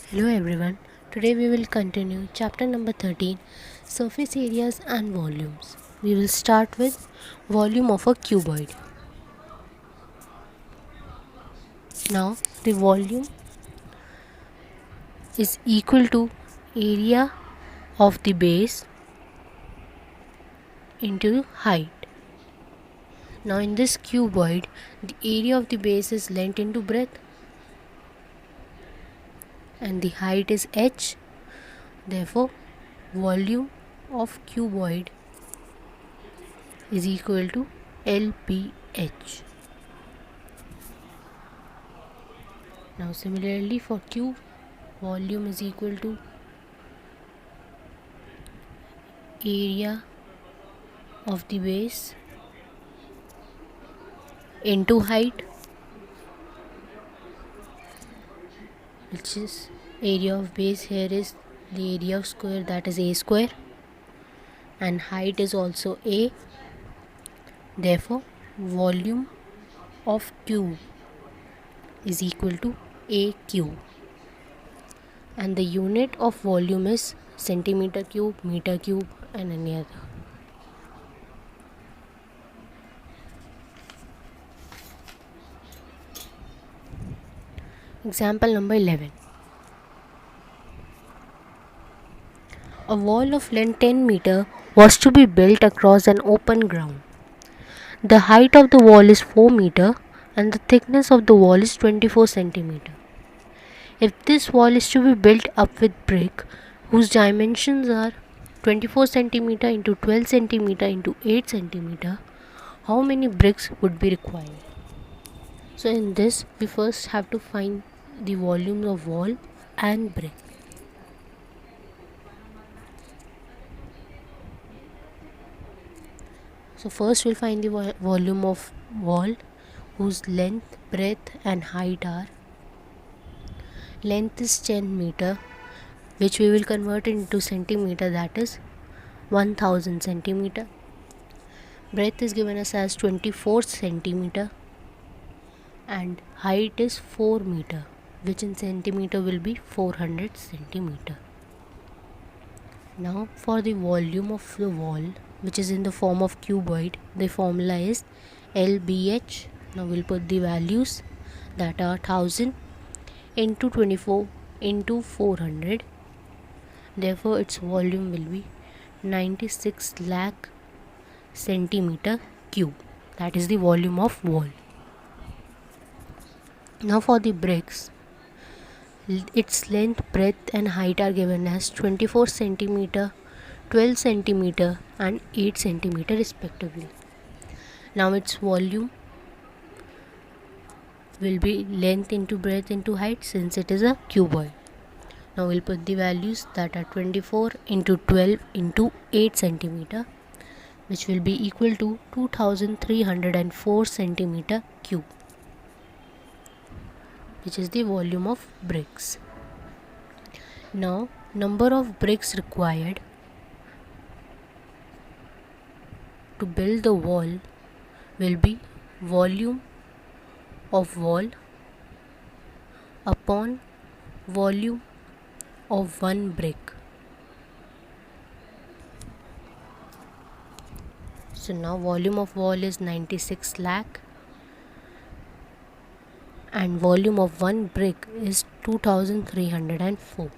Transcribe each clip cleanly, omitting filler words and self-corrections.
Hello everyone. Today we will continue chapter number 13, surface areas and volumes. We will start with volume of a cuboid. Now the volume is equal to area of the base into height. Now in this cuboid, the area of the base is length into breadth and the height is h. Therefore, volume of cuboid is equal to LPH. Now similarly for cube, volume is equal to area of the base into height, which is area of base here is the area of square, that is a square, and height is also a. Therefore volume of cube is equal to a cube, and the unit of volume is centimeter cube, meter cube, and any other. Example number 11. A wall of length 10 meter was to be built across an open ground. The height of the wall is 4 meter and the thickness of the wall is 24 centimeter. If this wall is to be built up with brick whose dimensions are 24 centimeter into 12 centimeter into 8 centimeter, how many bricks would be required? So in this we first have to find the volume of wall and brick. So first we'll find the volume of wall whose length, breadth and height are. Length is 10 meter, which we will convert into centimeter, that is 1000 centimeter. Breadth is given us as 24 centimeter and height is 4 meter, which in centimeter will be 400 centimeter. Now for the volume of the wall, which is in the form of cuboid, the formula is LBH. Now we'll put the values that are 1000 into 24 into 400. Therefore its volume will be 96 lakh centimeter cube. That is the volume of wall. Now for the bricks, its length, breadth and height are given as 24 centimeter, 12 centimeter and 8 centimeter respectively. Now its volume will be length into breadth into height, since it is a cuboid. Now we'll put the values that are 24 into 12 into 8 centimeter, which will be equal to 2304 centimeter cube, which is the volume of bricks. Now number of bricks required to build the wall will be volume of wall upon volume of one brick. So now volume of wall is 96 lakh and volume of one brick is 2304,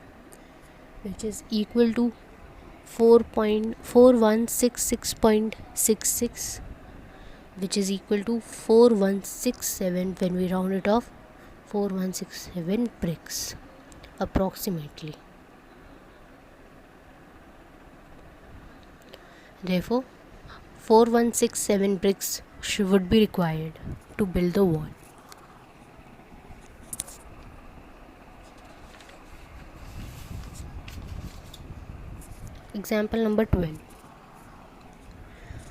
which is equal to 4166.66, which is equal to 4167 when we round it off, 4167 bricks approximately. Therefore 4167 bricks would be required to build the wall. Example number 12.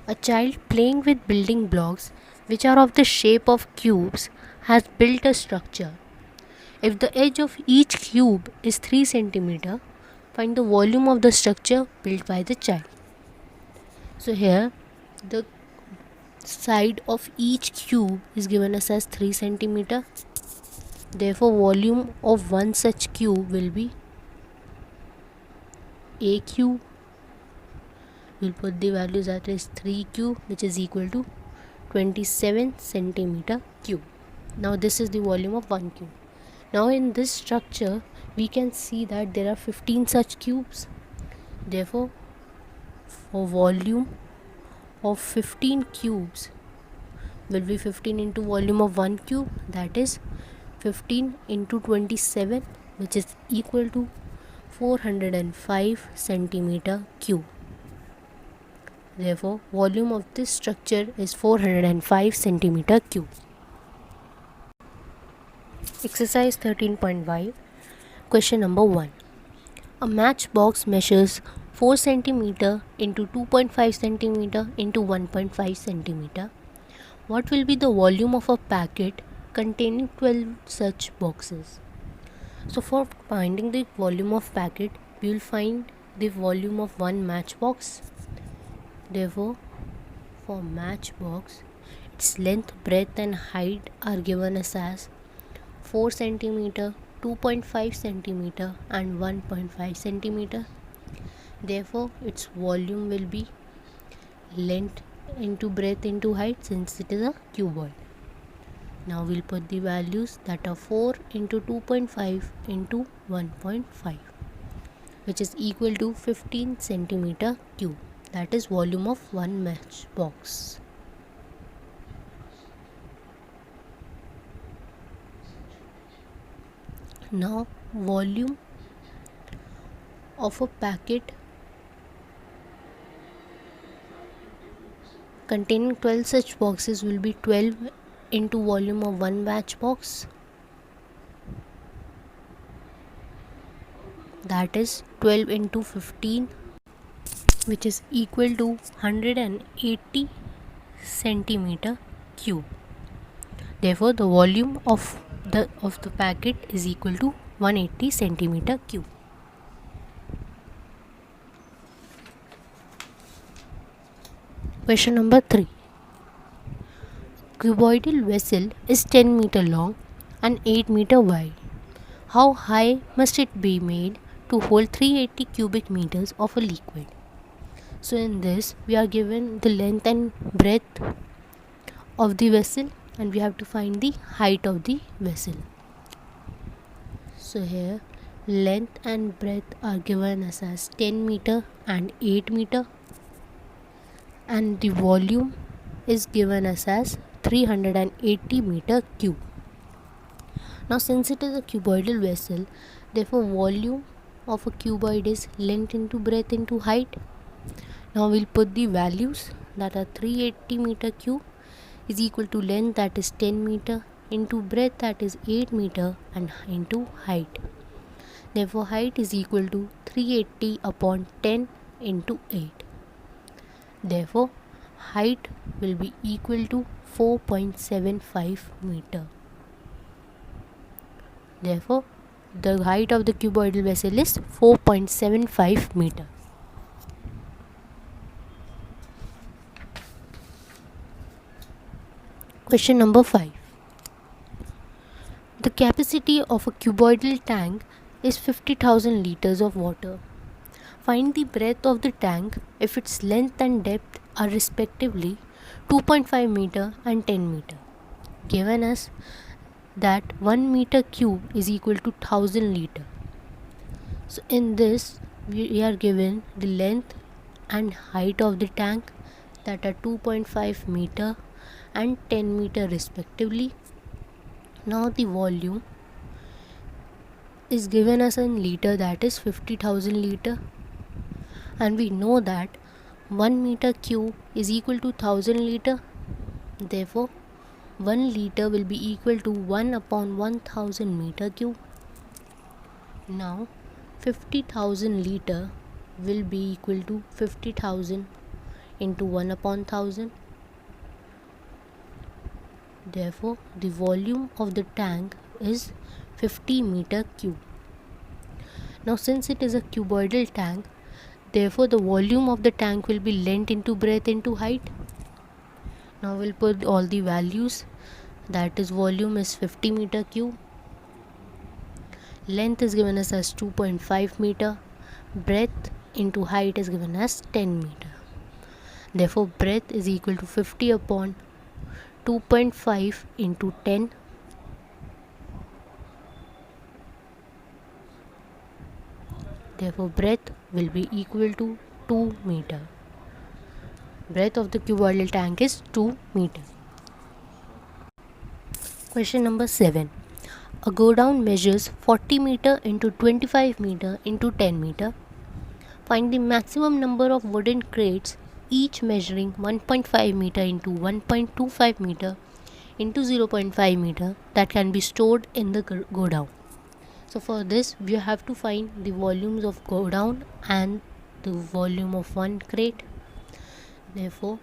A child playing with building blocks which are of the shape of cubes has built a structure. If the edge of each cube is 3 centimeter, find the volume of the structure built by the child. So here the side of each cube is given us as 3 centimeter, Therefore, volume of one such cube will be A cube. We'll put the values, that is 3 cube, which is equal to 27 centimeter cube. Now this is the volume of 1 cube. Now in this structure we can see that there are 15 such cubes. Therefore, for volume of 15 cubes will be 15 into volume of 1 cube, that is 15 into 27, which is equal to 405 centimeter cube. Therefore, volume of this structure is 405 centimeter cube. Exercise 13.5. Question number 1. A matchbox measures 4 cm into 2.5 cm into 1.5 cm. What will be the volume of a packet containing 12 such boxes? So for finding the volume of packet, we will find the volume of one matchbox. Therefore, for matchbox, its length, breadth and height are given us as 4 cm, 2.5 cm and 1.5 cm. Therefore, its volume will be length into breadth into height, since it is a cuboid. Now we'll put the values, that are 4 into 2.5 into 1.5, which is equal to 15 centimeter cube. That is volume of one matchbox. Now volume of a packet containing 12 such boxes will be 12 into volume of one matchbox, that is 12 into 15, which is equal to 180 centimeter cube. Therefore, the volume of the packet is equal to 180 centimeter cube. Question number 3. Cuboidal vessel is 10 meter long and 8 meter wide. How high must it be made to hold 380 cubic meters of a liquid? So in this, we are given the length and breadth of the vessel, and we have to find the height of the vessel. So here, length and breadth are given us as 10 meter and 8 meter, and the volume is given us as 380 meter cube. Now since it is a cuboidal vessel, therefore volume of a cuboid is length into breadth into height. Now we'll put the values, that are 380 meter cube is equal to length, that is 10 meter, into breadth, that is 8 meter, and into height. Therefore height is equal to 380 upon 10 into 8. Therefore height will be equal to 4.75 meter. Therefore the height of the cuboidal vessel is 4.75 meter. Question number 5. The capacity of a cuboidal tank is 50,000 liters of water. Find the breadth of the tank if its length and depth are respectively 2.5 meter and 10 meter. Given us that 1 meter cube is equal to 1000 liter. So in this, we are given the length and height of the tank, that are 2.5 meter and 10 meter respectively. Now the volume is given us in liter, that is 50,000 liter, and we know that 1 meter cube is equal to 1000 liter. Therefore 1 liter will be equal to 1 upon 1000 meter cube. Now 50,000 liter will be equal to 50,000 into 1 upon 1000. Therefore the volume of the tank is 50 meter cube. Now since it is a cuboidal tank, therefore the volume of the tank will be length into breadth into height. Now we'll put all the values, that is volume is 50 meter cube, Length is given us as 2.5 meter. Breadth into height is given as 10 meter. Therefore, breadth is equal to 50 upon 2.5 into 10. Therefore, breadth will be equal to 2 meter. Breadth of the cuboidal tank is 2 meter. Question number 7. A go down measures 40 meter into 25 meter into 10 meter. Find the maximum number of wooden crates, each measuring 1.5 meter into 1.25 meter into 0.5 meter, that can be stored in the go down. So for this we have to find the volumes of go down and the volume of one crate. Therefore,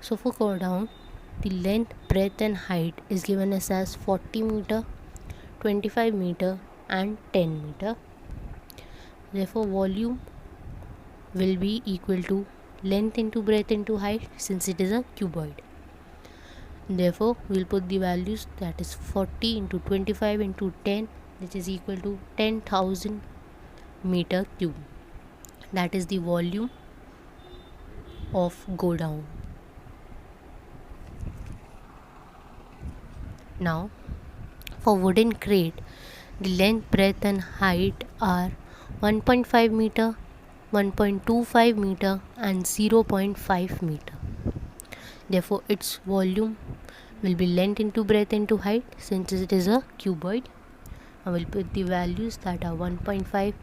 for go down, the length, breadth and height is given as 40 meter, 25 meter and 10 meter. Therefore, volume will be equal to length into breadth into height, since it is a cuboid. Therefore, we will put the values, that is 40 into 25 into 10, which is equal to 10,000 meter cube. That is the volume of go down. Now, for wooden crate, the length, breadth and height are 1.5 meter, 1.25 meter and 0.5 meter. Therefore, its volume will be length into breadth into height, since it is a cuboid. I will put the values, that are 1.5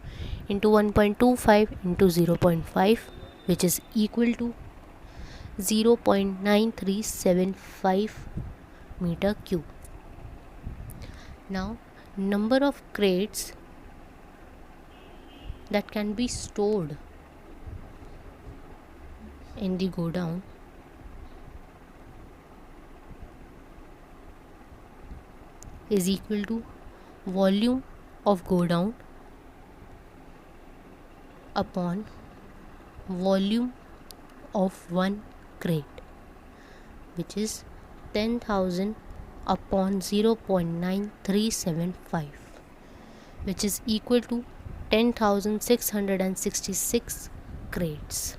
into 1.25 into 0.5, which is equal to 0.9375 meter cube. Now, number of crates that can be stored in the go down is equal to volume of go down upon volume of one crate, which is 10,000 upon 0.9375, which is equal to 10,666 crates.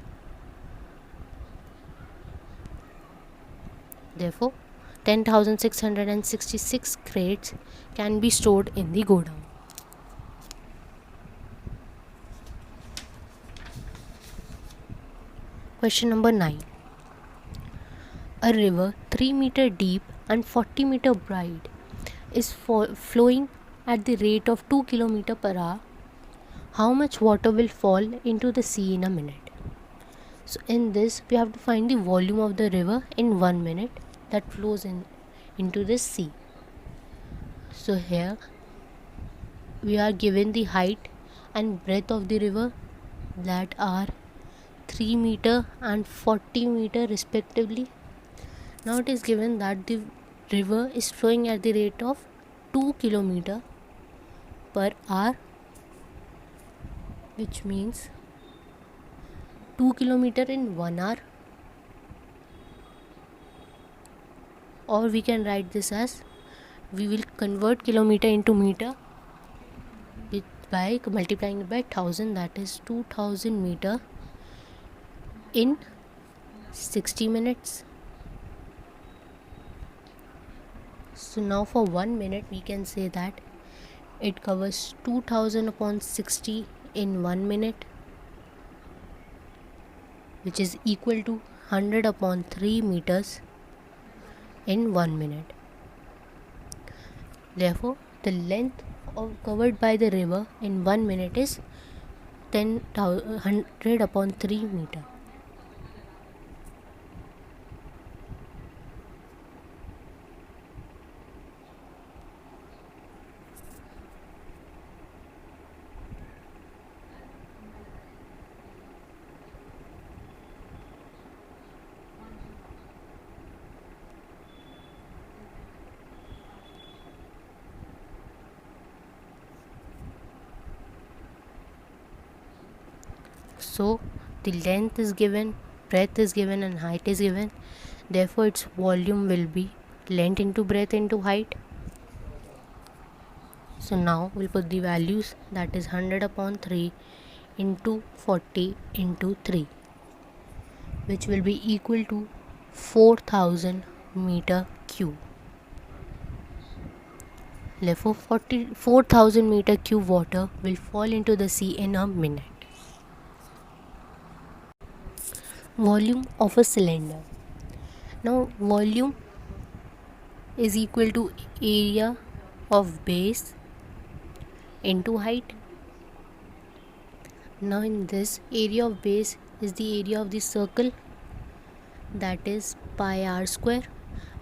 Therefore, 10,666 crates can be stored in the go down. Question number 9. A river 3 meter deep and 40 meter wide is flowing at the rate of 2 km per hour. How much water will fall into the sea in a minute? So in this we have to find the volume of the river in 1 minute that flows into the sea. So here we are given the height and breadth of the river, that are 3 meter and 40 meter respectively. Now it is given that the river is flowing at the rate of 2 km per hour, which means 2 km in 1 hour, or we can write this as, we will convert kilometer into meter by multiplying it by 1000, that is 2000 meter in 60 minutes. So now for 1 minute we can say that it covers 2000 upon 60 in 1 minute, which is equal to 100 upon 3 meters in 1 minute. Therefore, the length covered by the river in 1 minute is 100 upon 3 meter. So the length is given, breadth is given and height is given. Therefore, its volume will be length into breadth into height. So now we'll put the values, that is 100 upon 3 into 40 into 3, which will be equal to 4000 meter cube. Therefore, 4,000 meter cube water will fall into the sea in a minute. Volume of a cylinder. Now, volume is equal to area of base into height. Now, in this, area of base is the area of the circle, that is pi r square,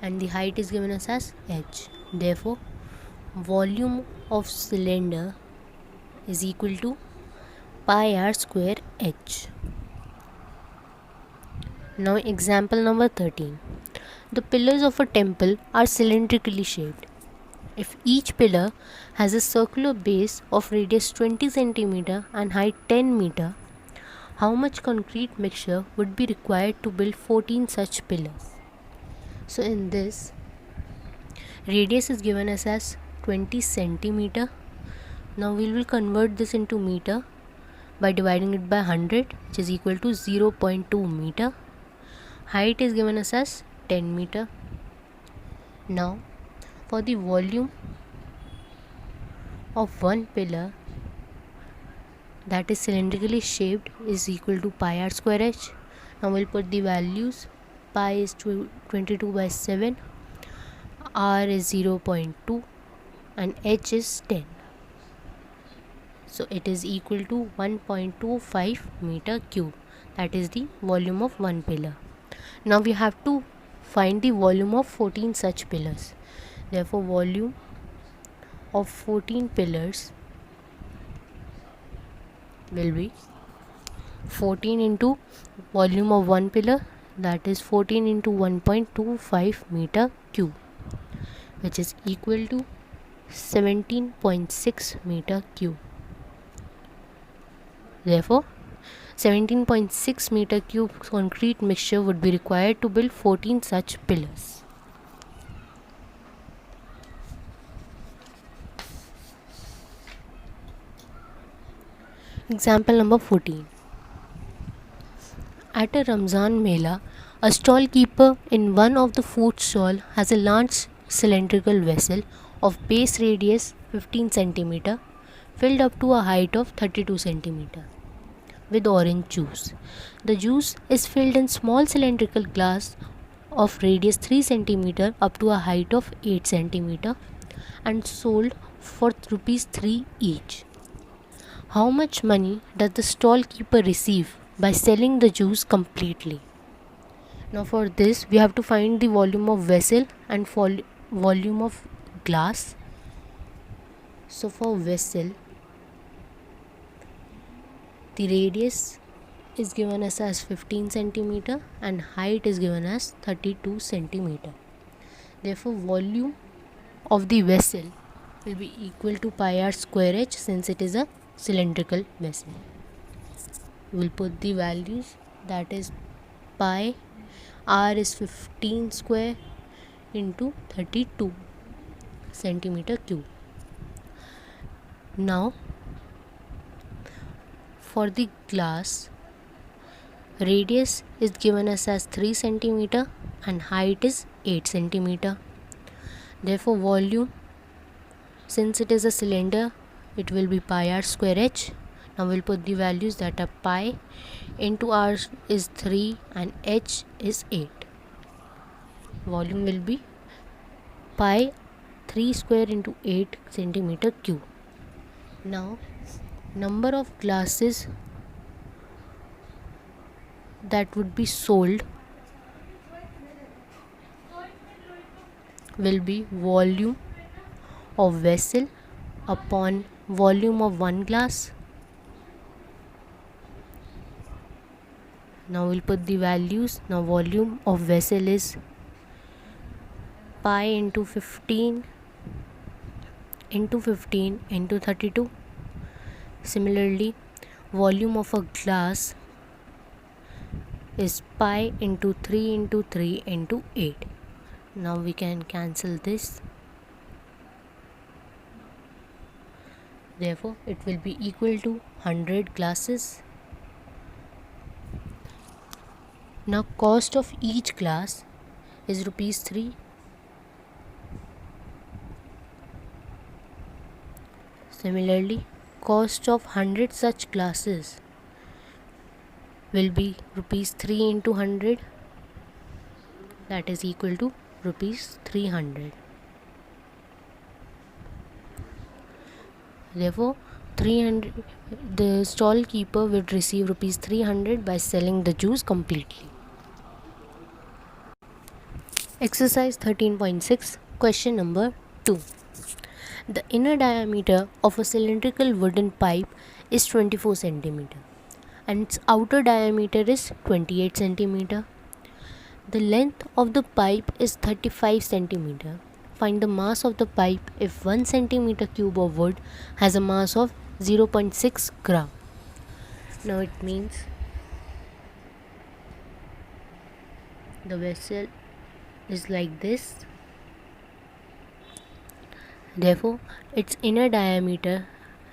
and the height is given us as h. Therefore, volume of cylinder is equal to pi r square h. Now, example number 13. The pillars of a temple are cylindrically shaped. If each pillar has a circular base of radius 20 cm and height 10 meter, how much concrete mixture would be required to build 14 such pillars? So in this, radius is given us as 20 centimeter. Now we will convert this into meter by dividing it by 100, which is equal to 0.2 meter. Height is given us as 10 meter. Now for the volume of one pillar that is cylindrically shaped is equal to pi r square h. Now we'll put the values. Pi is 22 by 7, r is 0.2 and h is 10. So it is equal to 1.25 meter cube. That is the volume of one pillar. Now we have to find the volume of 14 such pillars. Therefore, volume of 14 pillars will be 14 into volume of one pillar, that is 14 into 1.25 meter cube, which is equal to 17.6 meter cube. Therefore, 17.6 meter cube concrete mixture would be required to build 14 such pillars. Example number 14. At a Ramzan Mela, a stall keeper in one of the food stall has a large cylindrical vessel of base radius 15 cm filled up to a height of 32 cm with orange juice. The juice is filled in small cylindrical glass of radius 3 cm up to a height of 8 cm and sold for rupees 3 each. How much money does the stall keeper receive by selling the juice completely? Now for this we have to find the volume of vessel and volume of glass. So for vessel, the radius is given us as 15 cm and height is given as 32 cm. Therefore, volume of the vessel will be equal to pi r square h, since it is a cylindrical vessel. We will put the values, that is pi r is 15 square into 32 centimeter cube. Now for the glass, radius is given us as 3 cm and height is 8 cm. Therefore, volume, since it is a cylinder, it will be pi r square h. Now we'll put the values, that are pi into r is 3 and h is 8. Volume will be pi 3 square into 8 centimeter cube. Now number of glasses that would be sold will be volume of vessel upon volume of one glass. Now we'll put the values. Now volume of vessel is pi into 15 into 15 into 32. Similarly, volume of a glass is pi into 3 into 3 into 8. Now we can cancel this. Therefore, it will be equal to 100 glasses. Now cost of each glass is rupees 3. Similarly, cost of 100 such glasses will be rupees 3 into 100, that is equal to rupees 300. Therefore, 300, the stall keeper would receive rupees 300 by selling the juice completely. Exercise 13.6, question number 2. The inner diameter of a cylindrical wooden pipe is 24 cm and its outer diameter is 28 cm. The length of the pipe is 35 cm. Find the mass of the pipe if 1 cm cube of wood has a mass of 0.6 gram. Now it means the vessel is like this. Therefore, its inner diameter,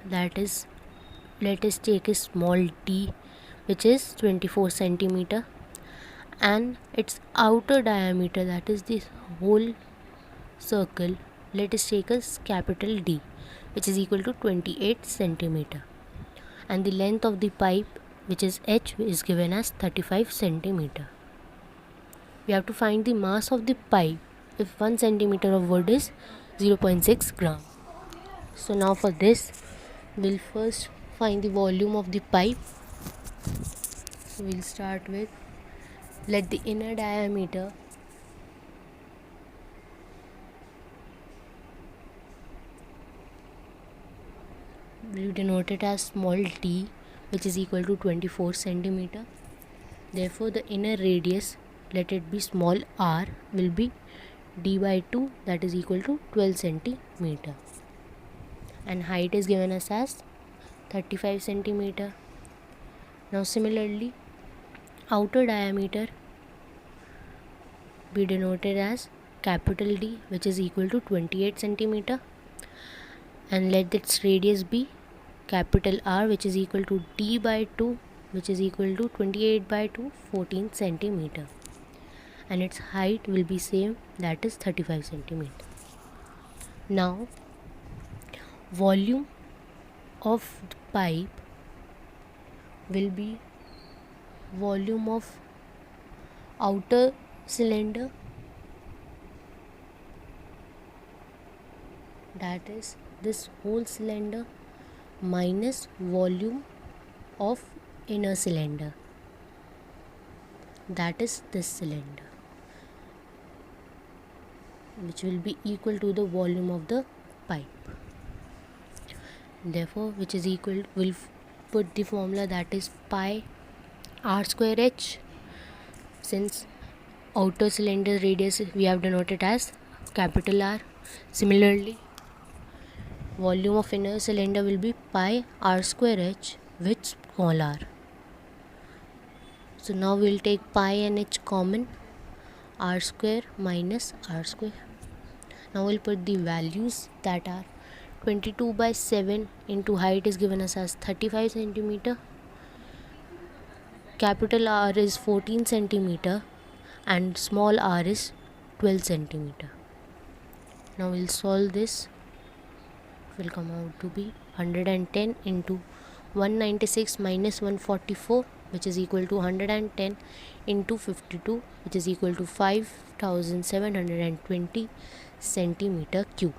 that is, let us take a small d, which is 24 cm, and its outer diameter, that is this whole circle, let us take a capital D, which is equal to 28 cm, and the length of the pipe, which is h, is given as 35 cm. We have to find the mass of the pipe if 1 cm of wood is 0.6 gram. So now for this, we'll first find the volume of the pipe. So we'll start with, let the inner diameter we denote it as small t, which is equal to 24 cm. Therefore, the inner radius, let it be small r, will be d by 2, that is equal to 12 cm. And height is given us as 35 cm. Now similarly, outer diameter be denoted as capital D, which is equal to 28 cm, and let its radius be capital R, which is equal to d by 2, which is equal to 28 by 2, 14 cm, and its height will be same, that is 35 cm. Now volume of the pipe will be volume of outer cylinder, that is this whole cylinder, minus volume of inner cylinder, that is this cylinder, which will be equal to the volume of the pipe. Therefore, which is equal, we'll put the formula, that is pi r square h. Since outer cylinder radius we have denoted as capital R. Similarly, volume of inner cylinder will be pi r square h with small r. So now we'll take pi and h common, r square minus r square. Now we'll put the values, that are 22 by 7 into height is given us as 35 cm, capital R is 14 cm, and small r is 12 cm. Now we'll solve this. It will come out to be 110 into 196 minus 144, which is equal to 110 into 52, which is equal to 5720 centimeter cube.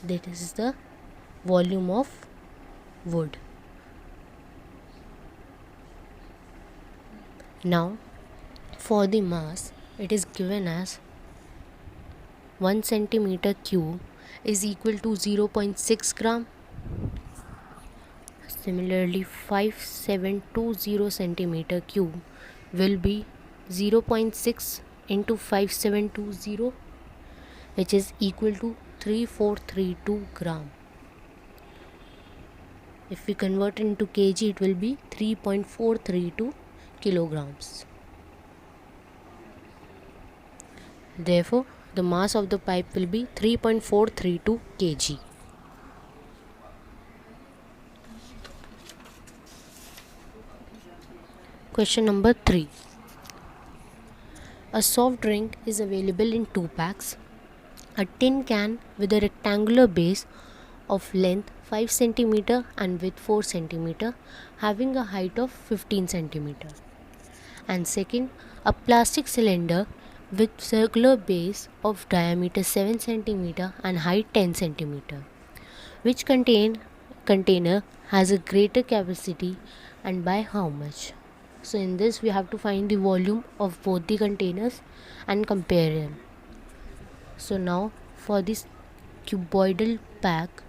That is the volume of wood. Now for the mass, it is given as 1 centimeter cube is equal to 0.6 gram. Similarly, 5720 centimeter cube will be 0.6 into 5720, which is equal to 3432 gram. If we convert into kg, it will be 3.432 kilograms. Therefore, the mass of the pipe will be 3.432 kg. Question number 3. A soft drink is available in 2 packs. A tin can with a rectangular base of length 5 cm and width 4 cm, having a height of 15 cm. And second, a plastic cylinder with circular base of diameter 7 cm and height 10 cm, which container has a greater capacity and by how much. So in this we have to find the volume of both the containers and compare them. So now for this cuboidal pack,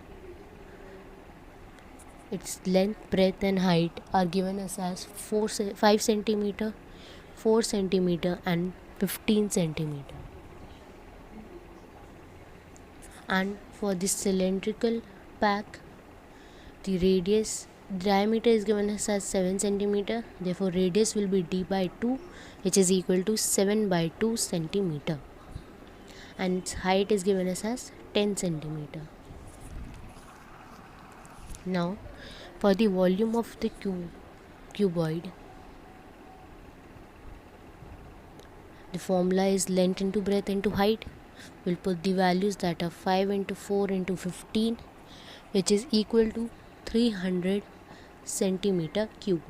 its length, breadth and height are given us as 5 cm, 4 cm and 15 cm. And for this cylindrical pack, the diameter is given us as 7 cm, therefore radius will be d by 2, which is equal to 7 by 2 cm, and its height is given us as 10 cm. Now for the volume of the cuboid, the formula is length into breadth into height. We'll put the values that are 5 into 4 into 15, which is equal to 300 centimeter cube.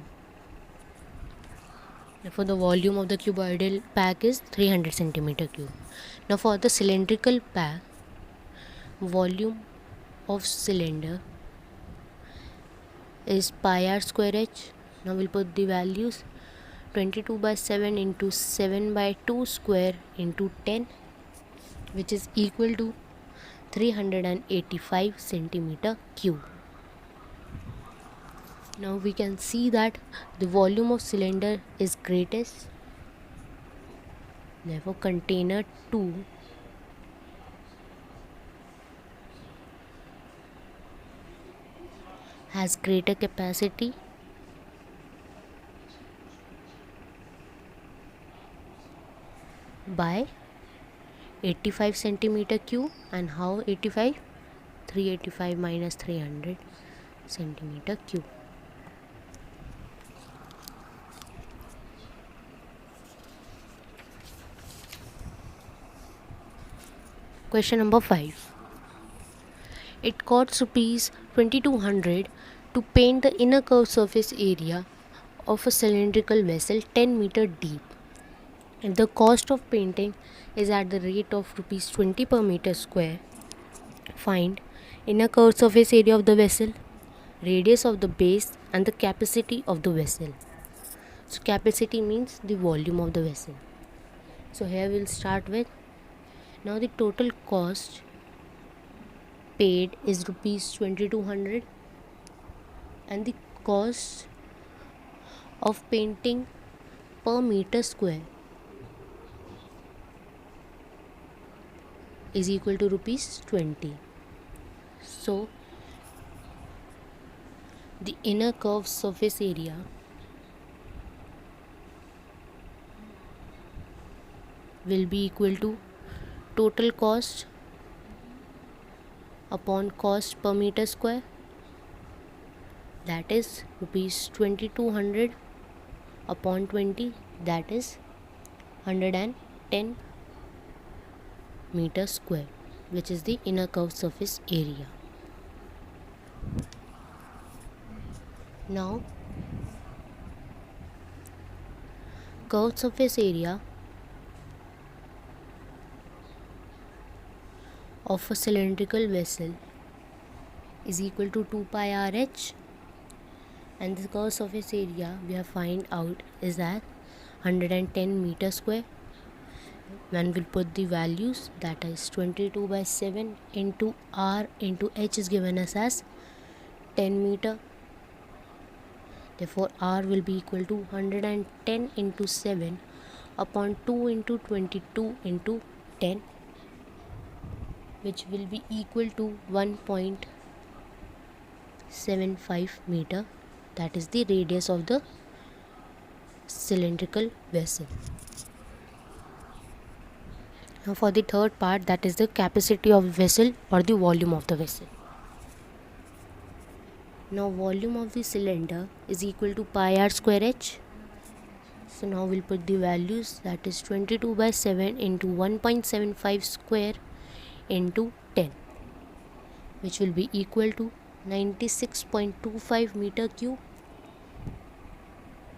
Therefore, the volume of the cuboidal pack is 300 centimeter cube. Now, for the cylindrical pack, volume of cylinder is pi r square h. Now, we'll put the values 22 by 7 into 7 by 2 square into 10, which is equal to 385 centimeter cube. Now we can see that the volume of cylinder is greatest. Therefore, container 2 has greater capacity by 85 centimeter cube. And how 85? 385 minus 300 centimeter cube. Question number 5. It costs rupees 2200 to paint the inner curved surface area of a cylindrical vessel 10 meter deep. If the cost of painting is at the rate of rupees 20 per meter square, find inner curved surface area of the vessel, radius of the base and the capacity of the vessel. So capacity means the volume of the vessel. So here we'll start with, now the total cost paid is rupees 2200, and the cost of painting per meter square is equal to rupees 20. So the inner curved surface area will be equal to total cost upon cost per meter square, that is rupees 2200 upon 20, that is 110 meter square, which is the inner curved surface area. Now curved surface area of a cylindrical vessel is equal to 2 pi r h, and the curved surface area we have find out is at 110 meter square. When we'll put the values, that is 22 by 7 into r into h is given us as 10 meter. Therefore r will be equal to 110 into 7 upon 2 into 22 into 10, which will be equal to 1.75 meter. That is the radius of the cylindrical vessel. Now for the third part, that is the capacity of vessel or the volume of the vessel. Now volume of the cylinder is equal to pi r square h. So now we'll put the values, that is 22 by 7 into 1.75 square into 10, which will be equal to 96.25 meter cube.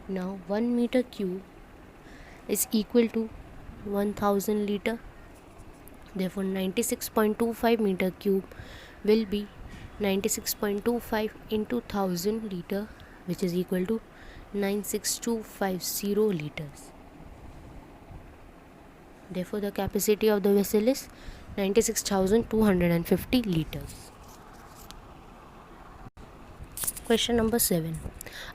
Now 1 meter cube is equal to 1000 liter. Therefore 96.25 meter cube will be 96.25 into 1000 liter, which is equal to 96250 liters. Therefore the capacity of the vessel is 96,250 liters. Question number 7.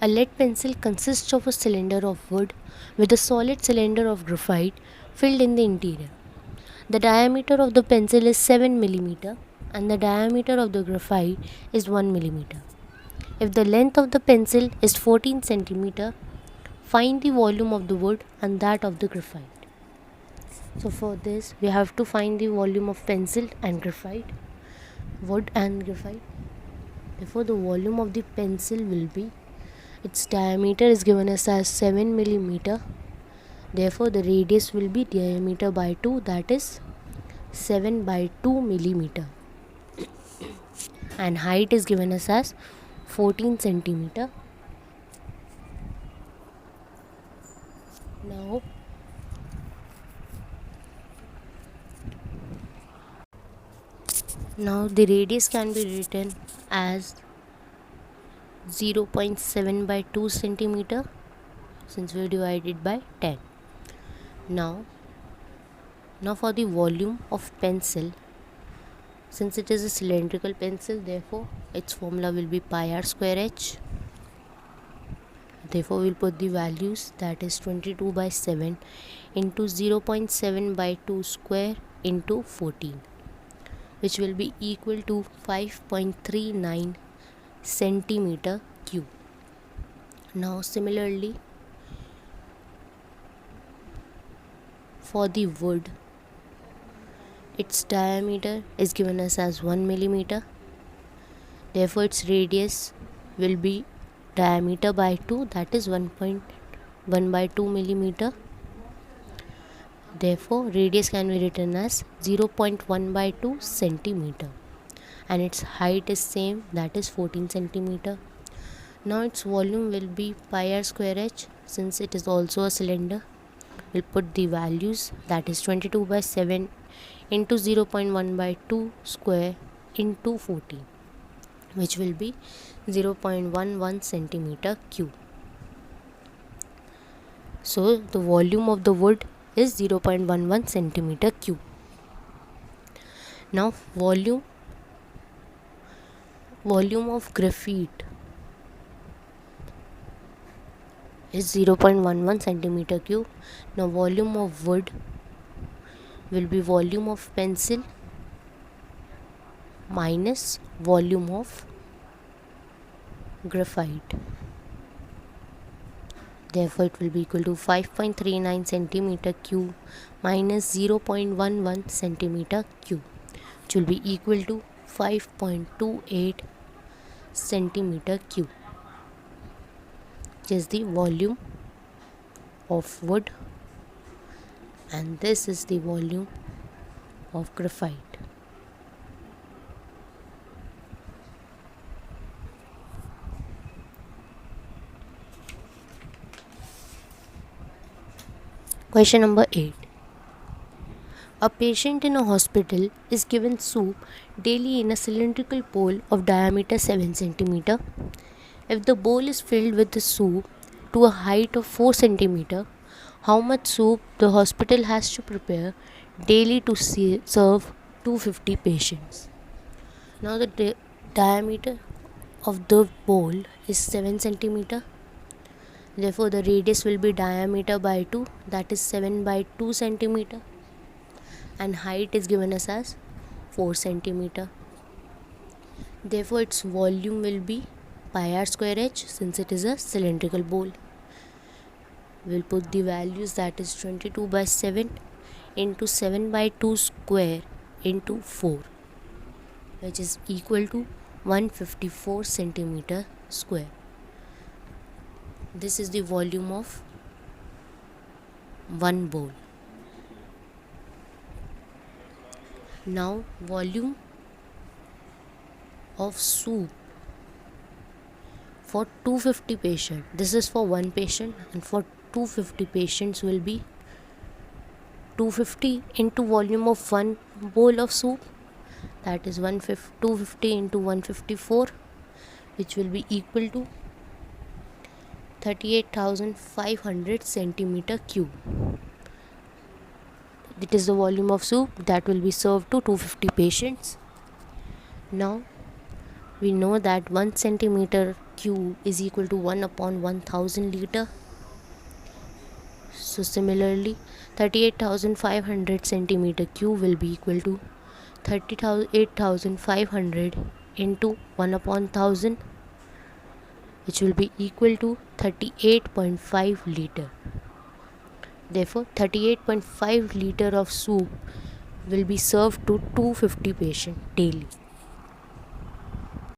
A lead pencil consists of a cylinder of wood with a solid cylinder of graphite filled in the interior. The diameter of the pencil is 7 mm and the diameter of the graphite is 1 mm. If the length of the pencil is 14 cm, find the volume of the wood and that of the graphite. So for this we have to find the volume of pencil and graphite, wood and graphite. Therefore the volume of the pencil will be, its diameter is given as 7 mm. Therefore the radius will be diameter by 2, that is 7 by 2 mm. And height is given us as 14 cm. Now the radius can be written as 0.7 by 2 centimeter, since we divided by 10. Now for the volume of pencil, since it is a cylindrical pencil, therefore its formula will be pi r square h. Therefore we'll put the values, that is 22 by 7 into 0.7 by 2 square into 14, which will be equal to 5.39 centimeter cube. Now similarly for the wood, its diameter is given us as 1 mm. Therefore its radius will be diameter by 2, that is 1.1 by 2 mm. Therefore radius can be written as 0.1 by 2 centimeter, and its height is same, that is 14 centimeter. Now its volume will be pi r square h, since it is also a cylinder. We'll put the values, that is 22 by 7 into 0.1 by 2 square into 14, which will be 0.11 centimeter cube. So the volume of the wood is 0.11 centimeter cube. Now volume of graphite is 0.11 centimeter cube. Now volume of wood will be volume of pencil minus volume of graphite. Therefore it will be equal to 5.39 centimeter cube minus 0.11 centimeter cube, which will be equal to 5.28 centimeter cube, which is the volume of wood, and this is the volume of graphite. Question number 8. A patient in a hospital is given soup daily in a cylindrical bowl of diameter 7 cm. If the bowl is filled with the soup to a height of 4 cm, how much soup the hospital has to prepare daily to serve 250 patients? Now the diameter of the bowl is 7 cm. Therefore the radius will be diameter by 2, that is 7 by 2 centimeter, and height is given us as 4 centimeter. Therefore its volume will be pi r square h, since it is a cylindrical bowl. We'll put the values, that is 22 by 7 into 7 by 2 square into 4, which is equal to 154 centimeter square. This is the volume of one bowl. Now volume of soup for 250 patients. This is for one patient, and for 250 patients will be 250 into volume of one bowl of soup, that is 250 into 154, which will be equal to 38,500 centimeter cube. It is the volume of soup that will be served to 250 patients. Now we know that 1 centimeter cube is equal to 1 upon 1000 liter. So similarly, 38,500 centimeter cube will be equal to 38,500 into 1 upon 1000, which will be equal to 38.5 liter. Therefore, 38.5 liter of soup will be served to 250 patients daily.